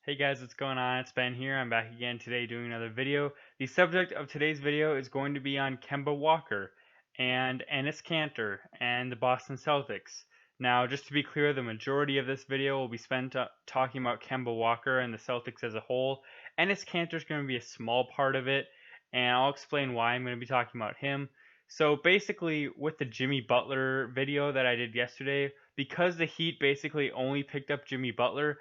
Hey guys, what's going on? It's Ben here. I'm back again today doing another video. The subject of today's video is going to be on Kemba Walker and Enes Kanter and the Boston Celtics. Now, just to be clear, the majority of this video will be spent talking about Kemba Walker and the Celtics as a whole. Enes Kanter is going to be a small part of it, and I'll explain why I'm going to be talking about him. So basically, with the Jimmy Butler video that I did yesterday, because the Heat basically only picked up Jimmy Butler,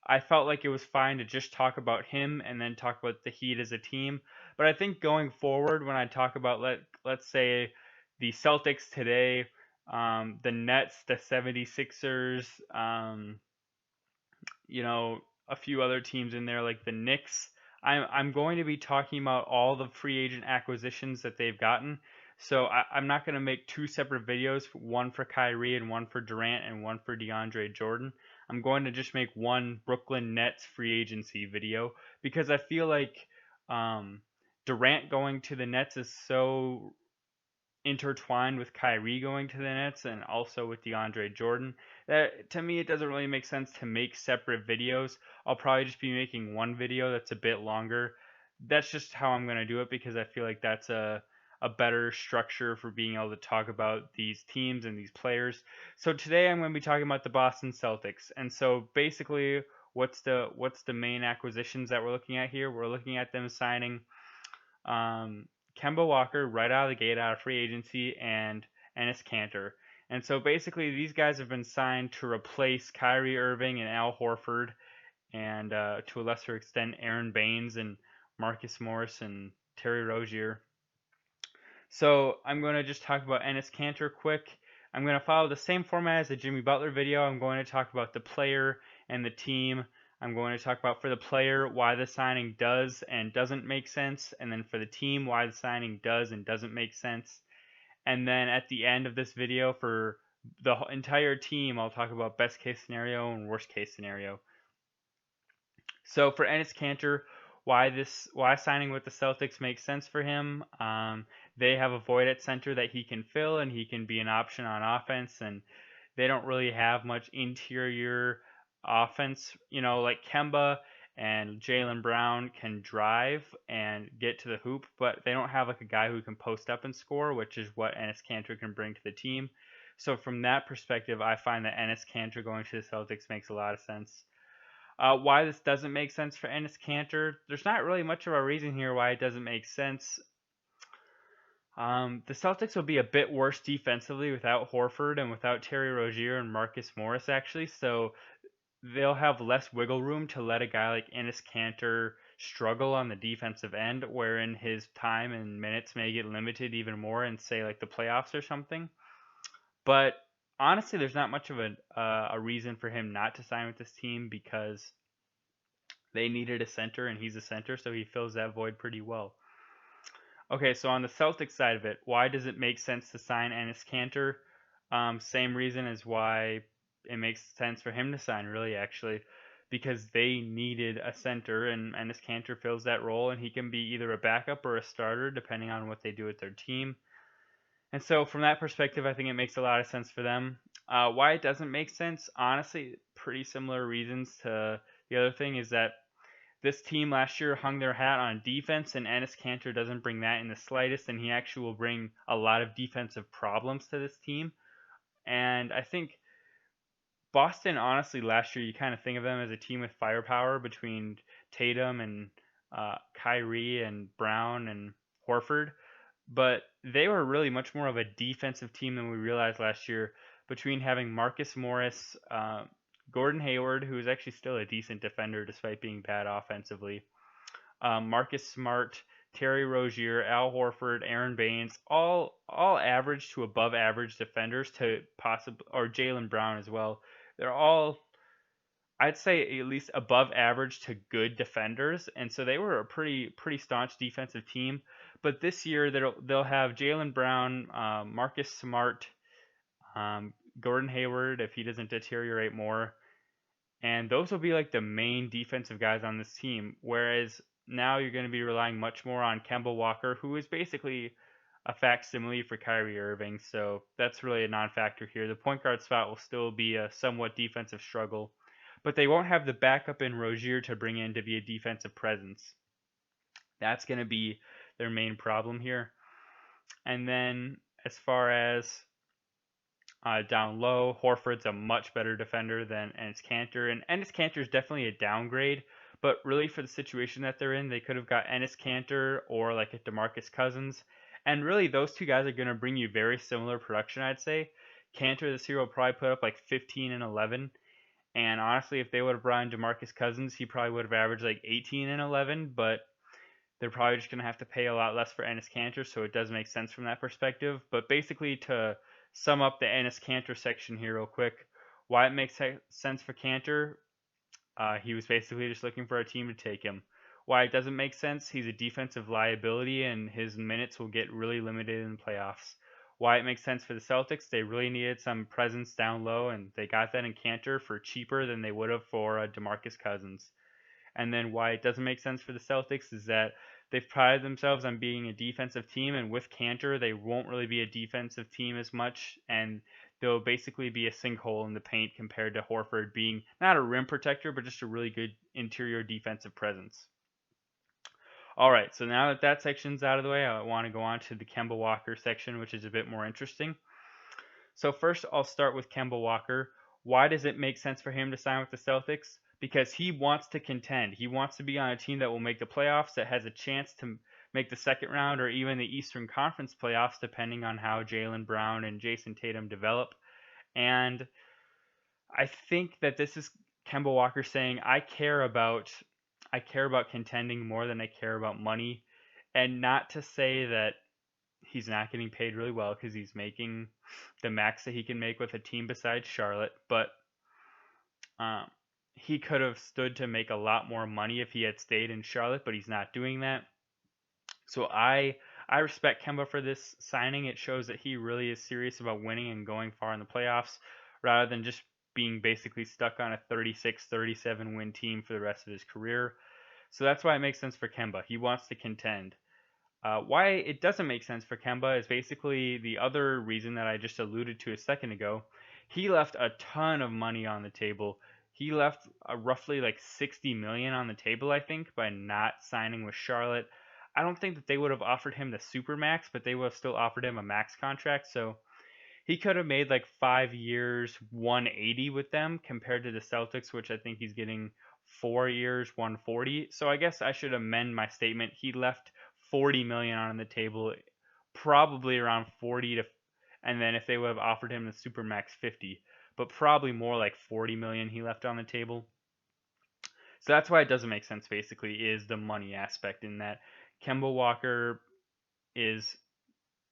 I felt like it was fine to just talk about him and then talk about the Heat as a team. But I think going forward, when I talk about let's say the Celtics today, the Nets, the 76ers, you know, a few other teams in there like the Knicks. I'm going to be talking about all the free agent acquisitions that they've gotten. So I'm not going to make two separate videos, one for Kyrie and one for Durant and one for DeAndre Jordan. I'm going to just make one Brooklyn Nets free agency video because I feel like um, Durant going to the Nets is so intertwined with Kyrie going to the Nets and also with DeAndre Jordan. That to me it doesn't really make sense to make separate videos. I'll probably just be making one video that's a bit longer. That's just how I'm going to do it because I feel like that's a better structure for being able to talk about these teams and these players. So today I'm going to be talking about the Boston Celtics. And so basically what's the main acquisitions that we're looking at here? We're looking at them signing um, Kemba Walker right out of the gate out of free agency and Enes Kanter. And so basically, these guys have been signed to replace Kyrie Irving and Al Horford, and to a lesser extent, Aaron Baines and Marcus Morris and Terry Rozier. So I'm going to just talk about Enes Kanter quick. I'm going to follow the same format as the Jimmy Butler video. I'm going to talk about the player and the team. I'm going to talk about for the player why the signing does and doesn't make sense, and then for the team why the signing does and doesn't make sense. And then at the end of this video for the entire team, I'll talk about best case scenario and worst case scenario. So for Enes Kanter, why signing with the Celtics makes sense for him. They have a void at center that he can fill, and he can be an option on offense. And they don't really have much interior offense. Like Kemba and Jaylen Brown can drive and get to the hoop, but they don't have like a guy who can post up and score, which is what Enes Kanter can bring to the team. So from that perspective, I find that Enes Kanter going to the Celtics makes a lot of sense. Why this doesn't make sense for Enes Kanter, there's not really much of a reason here why it doesn't make sense. The Celtics will be a bit worse defensively without Horford and without Terry Rozier and Marcus Morris, actually. So they'll have less wiggle room to let a guy like Enes Kanter struggle on the defensive end, wherein his time and minutes may get limited even more in, say, like the playoffs or something. But honestly, there's not much of a reason for him not to sign with this team because they needed a center and he's a center, so he fills that void pretty well. Okay, so on the Celtics side of it, why does it make sense to sign Enes Kanter? Same reason as why it makes sense for him to sign, really, actually, because they needed a center, and Enes Kanter fills that role, and he can be either a backup or a starter, depending on what they do with their team. And so, from that perspective, I think it makes a lot of sense for them. Why it doesn't make sense, honestly, pretty similar reasons to the other thing is that this team last year hung their hat on defense, and Enes Kanter doesn't bring that in the slightest, and he actually will bring a lot of defensive problems to this team. And I think Boston, honestly, last year you kind of think of them as a team with firepower between Tatum and Kyrie and Brown and Horford, but they were really much more of a defensive team than we realized last year. Between having Marcus Morris, Gordon Hayward, who is actually still a decent defender despite being bad offensively, Marcus Smart, Terry Rozier, Al Horford, Aaron Baines, all average to above average defenders to possible or Jaylen Brown as well. They're all, I'd say, at least above average to good defenders, and so they were a pretty staunch defensive team. But this year they'll have Jaylen Brown, Marcus Smart, Gordon Hayward if he doesn't deteriorate more, and those will be like the main defensive guys on this team. Whereas now you're going to be relying much more on Kemba Walker, who is basically a facsimile for Kyrie Irving. So that's really a non-factor here. The point guard spot will still be a somewhat defensive struggle. but they won't have the backup in Rozier to bring in to be a defensive presence. That's going to be their main problem here. And then as far as down low, Horford's a much better defender than Enes Kanter, and Enes Kanter is definitely a downgrade. But really, for the situation that they're in, they could have got Enes Kanter or like a DeMarcus Cousins, and really those two guys are going to bring you very similar production, I'd say. Kanter this year will probably put up like 15 and 11, and honestly, if they would have brought in DeMarcus Cousins, he probably would have averaged like 18 and 11. But they're probably just going to have to pay a lot less for Enes Kanter, so it does make sense from that perspective. But basically, to sum up the Enes Kanter section here real quick, why it makes sense for Kanter, he was basically just looking for a team to take him. Why it doesn't make sense, he's a defensive liability and his minutes will get really limited in the playoffs. Why it makes sense for the Celtics, they really needed some presence down low, and they got that in Kanter for cheaper than they would have for DeMarcus Cousins. And then why it doesn't make sense for the Celtics is that they've prided themselves on being a defensive team, and with Kanter, they won't really be a defensive team as much, and they'll basically be a sinkhole in the paint compared to Horford being not a rim protector, but just a really good interior defensive presence. All right, so now that that section's out of the way, I want to go on to the Kemba Walker section, which is a bit more interesting. So first, I'll start with Kemba Walker. Why does it make sense for him to sign with the Celtics? Because he wants to contend. He wants to be on a team that will make the playoffs, that has a chance to make the second round or even the Eastern Conference playoffs, depending on how Jaylen Brown and Jason Tatum develop. And I think that this is Kemba Walker saying, I care about contending more than I care about money. And not to say that he's not getting paid really well because he's making the max that he can make with a team besides Charlotte, but um, he could have stood to make a lot more money if he had stayed in Charlotte, but he's not doing that. So I respect Kemba for this signing. It shows that he really is serious about winning and going far in the playoffs rather than just being basically stuck on a 36-37 win team for the rest of his career. So that's why it makes sense for Kemba. He wants to contend. Why it doesn't make sense for Kemba is basically the other reason that I just alluded to a second ago. He left a ton of money on the table. He left roughly like 60 million on the table, I think, by not signing with Charlotte. I don't think that they would have offered him the super max, but they would have still offered him a max contract. So he could have made like 5 years, 180 with them compared to the Celtics, which I think he's getting 4 years, 140. So I guess I should amend my statement. He left 40 million on the table, probably around 40 to, and then if they would have offered him the supermax 50, but probably more like 40 million he left on the table. So that's why it doesn't make sense. Basically, is the money aspect in that Kemba Walker is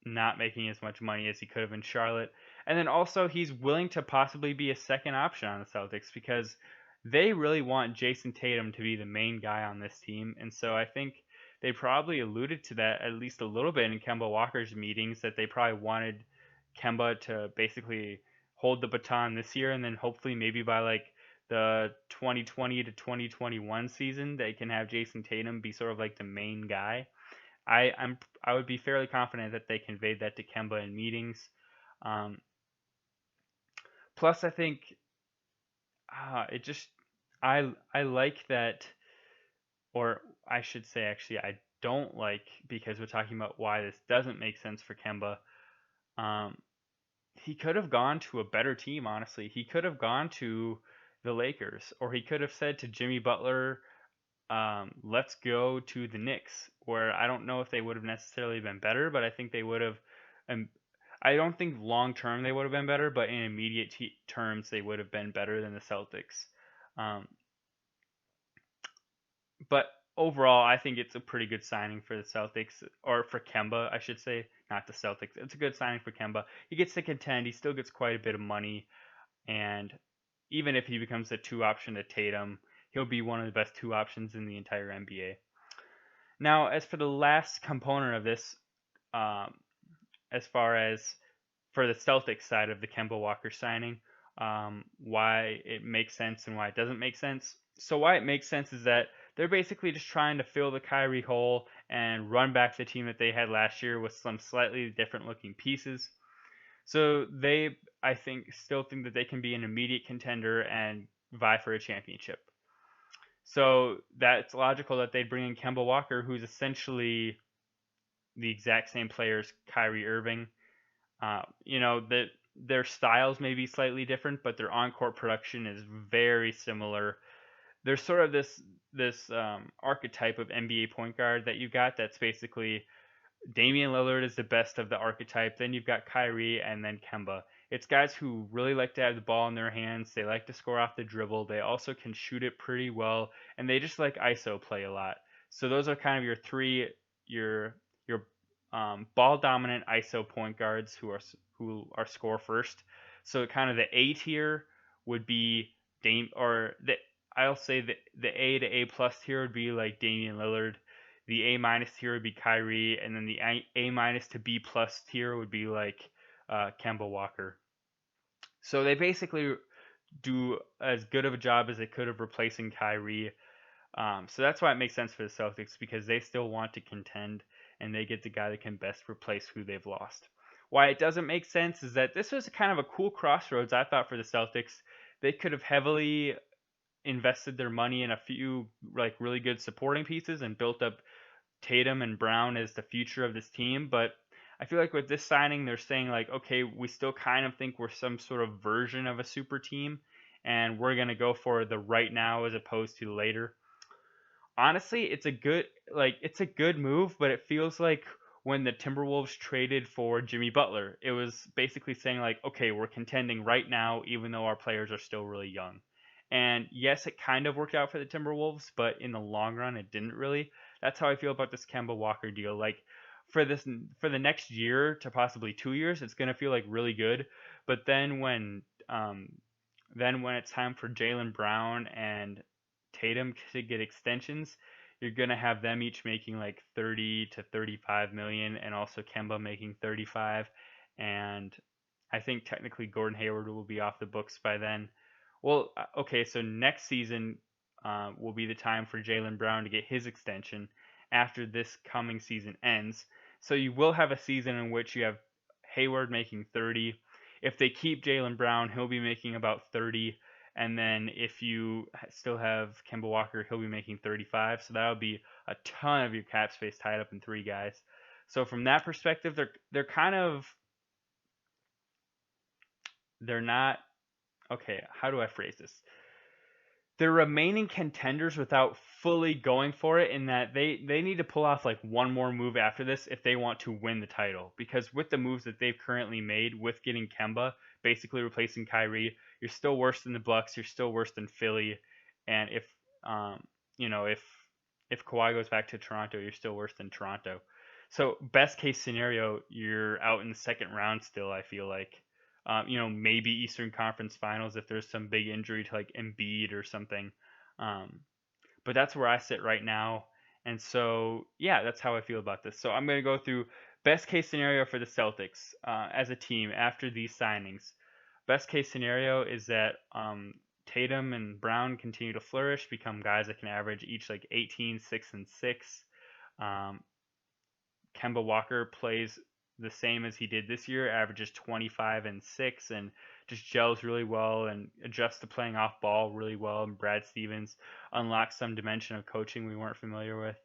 not making as much money as he could have in Charlotte. And then also he's willing to possibly be a second option on the Celtics because they really want Jason Tatum to be the main guy on this team. And so I think they probably alluded to that at least a little bit in Kemba Walker's meetings, that they probably wanted Kemba to basically hold the baton this year, and then hopefully maybe by like the 2020 to 2021 season they can have Jason Tatum be sort of like the main guy. I would be fairly confident that they conveyed that to Kemba in meetings. Um, Plus, I think it just I like that, or I should say actually I don't like, because we're talking about why this doesn't make sense for Kemba. Um, he could have gone to a better team. Honestly, he could have gone to the Lakers, or he could have said to Jimmy Butler, let's go to the Knicks, where I don't know if they would have necessarily been better, but I think they would have. Um, I don't think long term they would have been better, but in immediate terms they would have been better than the Celtics. Um, but overall, I think it's a pretty good signing for the Celtics, or for Kemba, I should say, not the Celtics. It's a good signing for Kemba. He gets to contend. He still gets quite a bit of money, and even if he becomes the two option to Tatum, he'll be one of the best two options in the entire NBA. Now, as for the last component of this, um, as far as for the Celtics side of the Kemba Walker signing, why it makes sense and why it doesn't make sense. So why it makes sense is that they're basically just trying to fill the Kyrie hole and run back the team that they had last year with some slightly different looking pieces. So they, I think, still think that they can be an immediate contender and vie for a championship. So that's logical that they'd bring in Kemba Walker, who's essentially the exact same player as Kyrie Irving. That their styles may be slightly different, but their on-court production is very similar. There's sort of this archetype of NBA point guard that you got that's basically Damian Lillard is the best of the archetype. Then you've got Kyrie and then Kemba. It's guys who really like to have the ball in their hands. They like to score off the dribble. They also can shoot it pretty well, and they just like ISO play a lot. So those are kind of your ball dominant ISO point guards who are score first. So kind of the A tier would be Dame or the I'll say the A to A plus tier would be like Damian Lillard. The A minus tier would be Kyrie, and then the A minus to B plus tier would be like Kemba Walker. So they basically do as good of a job as they could of replacing Kyrie. So that's why it makes sense for the Celtics because they still want to contend and they get the guy that can best replace who they've lost. Why it doesn't make sense is that this was kind of a cool crossroads, I thought, for the Celtics. They could have heavily invested their money in a few like really good supporting pieces and built up Tatum and Brown as the future of this team, but I feel like with this signing, they're saying like, okay, we still kind of think we're some sort of version of a super team, and we're gonna go for the right now as opposed to later. Honestly, it's a good move, but it feels like when the Timberwolves traded for Jimmy Butler, it was basically saying like, okay, we're contending right now, even though our players are still really young. And yes, it kind of worked out for the Timberwolves, but in the long run, it didn't really. That's how I feel about this Kemba Walker deal. Like for the next year to possibly 2 years, it's gonna feel like really good. But then when it's time for Jaylen Brown and Tatum to get extensions, you're gonna have them each making like 30 to 35 million, and also Kemba making 35. And I think technically Gordon Hayward will be off the books by then. Well, okay, so next season will be the time for Jaylen Brown to get his extension after this coming season ends. So you will have a season in which you have Hayward making 30. If they keep Jaylen Brown, he'll be making about 30. And then if you still have Kemba Walker, he'll be making 35. So that'll be a ton of your cap space tied up in three guys. So from that perspective, they're kind of they're not okay. How do I phrase this? They're remaining contenders without fully going for it in that they need to pull off like one more move after this if they want to win the title. Because with the moves that they've currently made with getting Kemba, basically replacing Kyrie, you're still worse than the Bucks, you're still worse than Philly, and if you know if Kawhi goes back to Toronto, you're still worse than Toronto. So best case scenario, you're out in the second round still, I feel like maybe Eastern Conference Finals if there's some big injury to like Embiid or something. Um, but that's where I sit right now. And so, yeah, that's how I feel about this. So I'm going to go through best case scenario for the Celtics as a team after these signings. Best case scenario is that Tatum and Brown continue to flourish, become guys that can average each like 18, 6, and 6. Um, Kemba Walker plays the same as he did this year, averages 25 and 6, and just gels really well and adjusts to playing off ball really well. And Brad Stevens unlocks some dimension of coaching we weren't familiar with.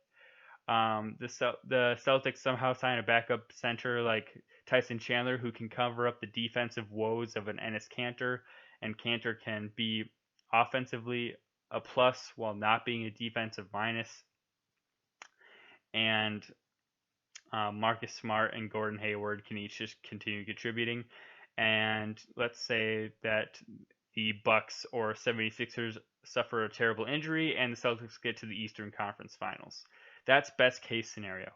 The Celtics somehow sign a backup center like Tyson Chandler who can cover up the defensive woes of an Enes Kanter, and Kanter can be offensively a plus while not being a defensive minus. And Marcus Smart and Gordon Hayward can each just continue contributing. And let's say that the Bucks or 76ers suffer a terrible injury and the Celtics get to the Eastern Conference Finals. That's best case scenario.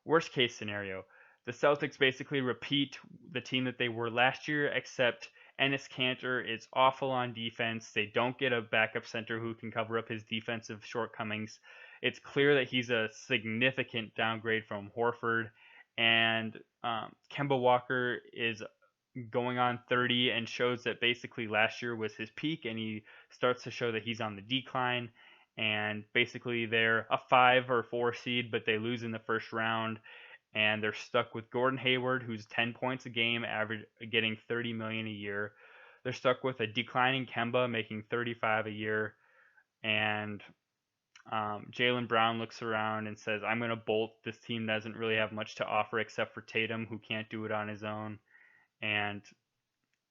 Worst case scenario, the Celtics basically repeat the team that they were last year, except Enes Kanter is awful on defense. They don't get a backup center who can cover up his defensive shortcomings. It's clear that he's a significant downgrade from Horford, and Kemba Walker is going on 30 and shows that basically last year was his peak, and he starts to show that he's on the decline. And basically, they're a 5 or 4 seed, but they lose in the first round, and they're stuck with Gordon Hayward, who's 10 points a game, average getting 30 million a year. They're stuck with a declining Kemba making 35 a year, and Jaylen Brown looks around and says, I'm going to bolt. This team doesn't really have much to offer except for Tatum, who can't do it on his own. And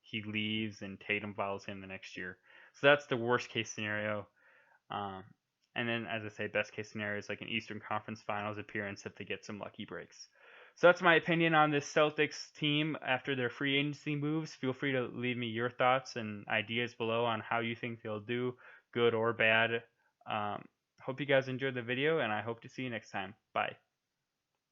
he leaves, and Tatum follows him the next year. So that's the worst case scenario. Um, and then, as I say, best case scenario is like an Eastern Conference Finals appearance if they get some lucky breaks. So that's my opinion on this Celtics team after their free agency moves. Feel free to leave me your thoughts and ideas below on how you think they'll do, good or bad. Hope you guys enjoyed the video, and I hope to see you next time. Bye.